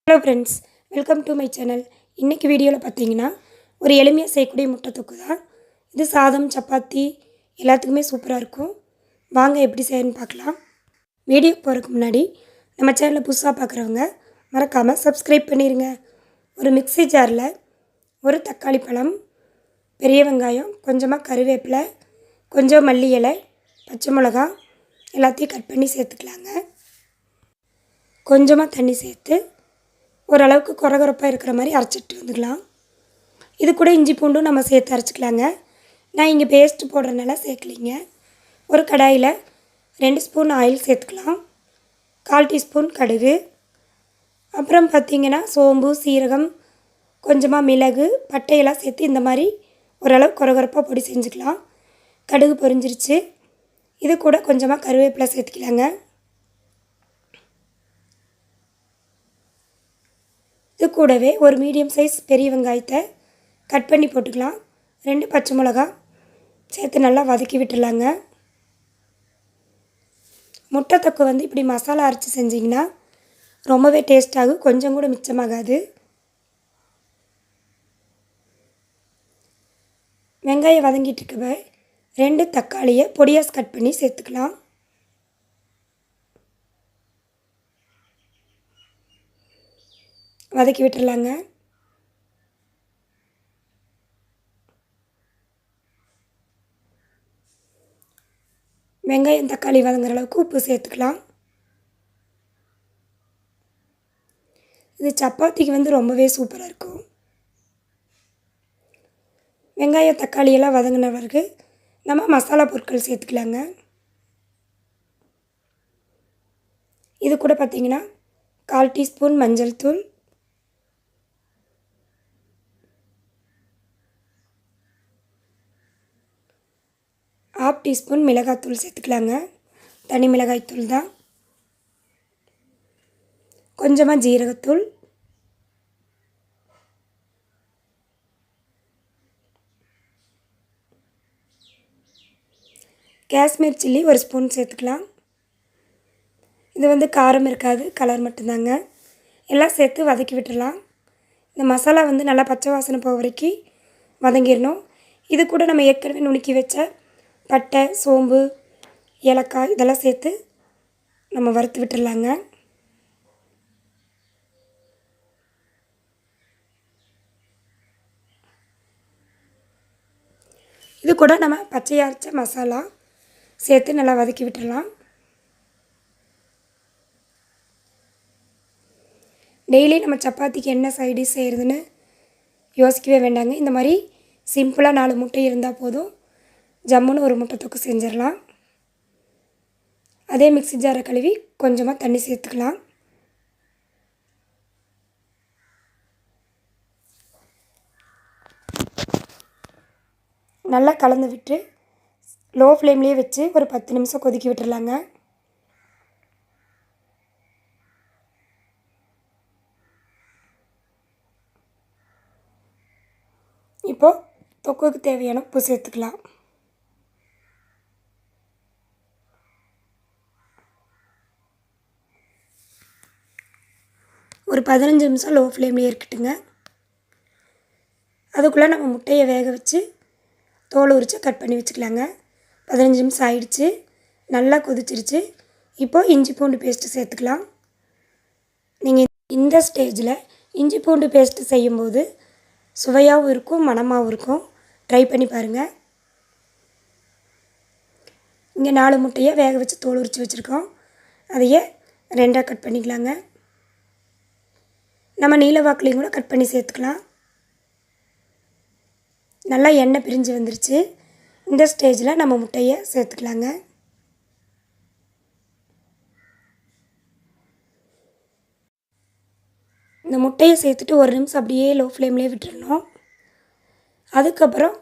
Hello friends, welcome to my channel. இன்றைக்கி வீடியோவில் பார்த்தீங்கன்னா ஒரு எளிமையாக செய்யக்கூடிய முட்டை தொக்கு தான். இது சாதம், சப்பாத்தி எல்லாத்துக்குமே சூப்பராக இருக்கும். வாங்க எப்படி செய்யணும்னு பார்க்கலாம். வீடியோ போகிறதுக்கு முன்னாடி நம்ம சேனலை புதுசாக பார்க்குறவங்க மறக்காமல் சப்ஸ்கிரைப் பண்ணிடுங்க. ஒரு மிக்ஸி ஜாரில் ஒரு தக்காளி பழம், பெரிய வெங்காயம், கொஞ்சமாக கருவேப்பிலை, கொஞ்சம் மல்லி இலை, பச்சை மிளகா எல்லாத்தையும் கட் பண்ணி சேர்த்துக்கலாங்க. கொஞ்சமாக தண்ணி சேர்த்து ஓரளவுக்கு கொரகொரப்பாக இருக்கிற மாதிரி அரைச்சிட்டு வந்துக்கலாம். இது கூட இஞ்சி பூண்டும் நம்ம சேர்த்து அரைச்சிக்கலாங்க. நான் இங்கே பேஸ்ட்டு போடுறதுனால சேர்க்கலிங்க. ஒரு கடாயில் 2 ஸ்பூன் ஆயில் சேர்த்துக்கலாம். 1/4 டீஸ்பூன் கடுகு, அப்புறம் பார்த்திங்கன்னா சோம்பு, சீரகம், கொஞ்சமாக மிளகு, பட்டையெல்லாம் சேர்த்து இந்த மாதிரி ஓரளவு கொரகொரப்பாக பொடி செஞ்சுக்கலாம். கடுகு பொரிஞ்சிருச்சு. இது கூட கொஞ்சமாக கருவேப்பிலை சேர்த்துக்கலாங்க. இது கூடவே ஒரு மீடியம் சைஸ் பெரிய வெங்காயத்தை கட் பண்ணி போட்டுக்கலாம். 2 பச்சை மிளகா சேர்த்து நல்லா வதக்கி விட்டுடலாங்க. முட்டை தொக்கு இப்படி மசாலா அரைச்சி செஞ்சிங்கன்னா ரொம்பவே டேஸ்ட்டாகும், கொஞ்சம் கூட மிச்சமாகாது. வெங்காயம் வதங்கிட்டு இருக்க 2 தக்காளியை பொடியாக கட் பண்ணி சேர்த்துக்கலாம். வதக்கி விட்டுடலாங்க. வெங்காயம் தக்காளி வதங்குற அளவுக்கு உப்பு சேர்த்துக்கலாம். இது சப்பாத்திக்கு ரொம்பவே சூப்பராக இருக்கும். வெங்காயம் தக்காளியெல்லாம் வதங்கின பிறகு நம்ம மசாலா பொருட்கள் சேர்த்துக்கலாங்க. இது கூட பார்த்திங்கன்னா 1/4 டீஸ்பூன் மஞ்சள் தூள், 1/2 டீஸ்பூன் மிளகாய்த்தூள் சேர்த்துக்கலாங்க. தனி மிளகாய்த்தூள் தான். கொஞ்சமாக ஜீரகத்தூள், காஷ்மீர் சில்லி 1 ஸ்பூன் சேர்த்துக்கலாம். இது காரம் இருக்காது, கலர் மட்டும்தாங்க. எல்லாம் சேர்த்து வதக்கி விட்டுடலாம். இந்த மசாலா நல்லா பச்சை வாசனை போக வரைக்கும் வதங்கிடணும். இது கூட நம்ம ஏற்கனவே நுணுக்கி வச்ச பட்டை, சோம்பு, ஏலக்காய் இதெல்லாம் சேர்த்து நம்ம வறுத்து விட்டுடலாங்க. இது கூட நம்ம பச்சையாக அரைச்ச மசாலா சேர்த்து நல்லா வதக்கி விட்டுடலாம். டெய்லி நம்ம சப்பாத்திக்கு என்ன சைடிஷ் செய்கிறதுன்னு யோசிக்கவே வேண்டாங்க. இந்த மாதிரி சிம்பிளாக 4 முட்டை இருந்தால் போதும், ஜம்முன்னு ஒரு முட்டை தொக்கு செஞ்சிடலாம். அதே மிக்ஸி ஜாரை கழுவி கொஞ்சமாக தண்ணி சேர்த்துக்கலாம். நல்லா கலந்து விட்டு லோ ஃப்ளேம்லேயே வச்சு ஒரு 10 நிமிஷம் கொதிக்க விட்டுடலாங்க. இப்போது தொக்குக்கு தேவையான உப்பு சேர்த்துக்கலாம். ஒரு 15 நிமிஷம் லோ ஃப்ளேம்லேயே இருக்கட்டுங்க. அதுக்குள்ளே நம்ம முட்டையை வேக வச்சு தோல் உரித்து கட் பண்ணி வச்சுக்கலாங்க. 15 நிமிஷம் ஆயிடுச்சு, நல்லா கொதிச்சிருச்சு. இப்போது இஞ்சி பூண்டு பேஸ்ட்டு சேர்த்துக்கலாம். நீங்கள் இந்த ஸ்டேஜில் இஞ்சி பூண்டு பேஸ்ட்டு செய்யும்போது சுவையாகவும் இருக்கும், மணமாகவும் இருக்கும். ட்ரை பண்ணி பாருங்கள். இங்கே 4 முட்டையை வேக வச்சு தோல் உரித்து வச்சுருக்கோம். அதையே 2ஆக கட் பண்ணிக்கலாங்க. நம்ம நீல வாக்குலையும் கூட கட் பண்ணி சேர்த்துக்கலாம். நல்லா எண்ணெய் பிரிஞ்சு வந்துருச்சு. இந்த ஸ்டேஜில் நம்ம முட்டையை சேர்த்துக்கலாங்க. இந்த முட்டையை சேர்த்துட்டு 1 நிமிஷம் அப்படியே லோ ஃப்ளேம்லேயே விட்டுடணும். அதுக்கப்புறம்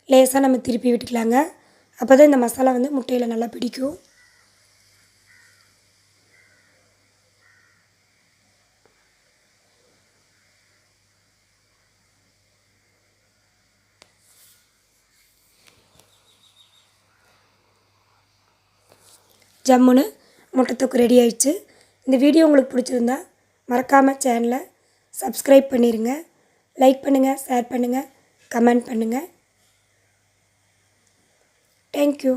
லேசாக நம்ம திருப்பி விட்டுக்கலாங்க. அப்போ தான் இந்த மசாலா முட்டையில் நல்லா பிடிக்கும். ஜம்முன்னு முட்டை தொக்கு ரெடி ஆயிடுச்சு. இந்த வீடியோ உங்களுக்கு பிடிச்சிருந்தா மறக்காமல் சேனலை சப்ஸ்கிரைப் பண்ணிடுங்க. லைக் பண்ணுங்கள், ஷேர் பண்ணுங்கள், கமெண்ட் பண்ணுங்கள். தேங்க்யூ.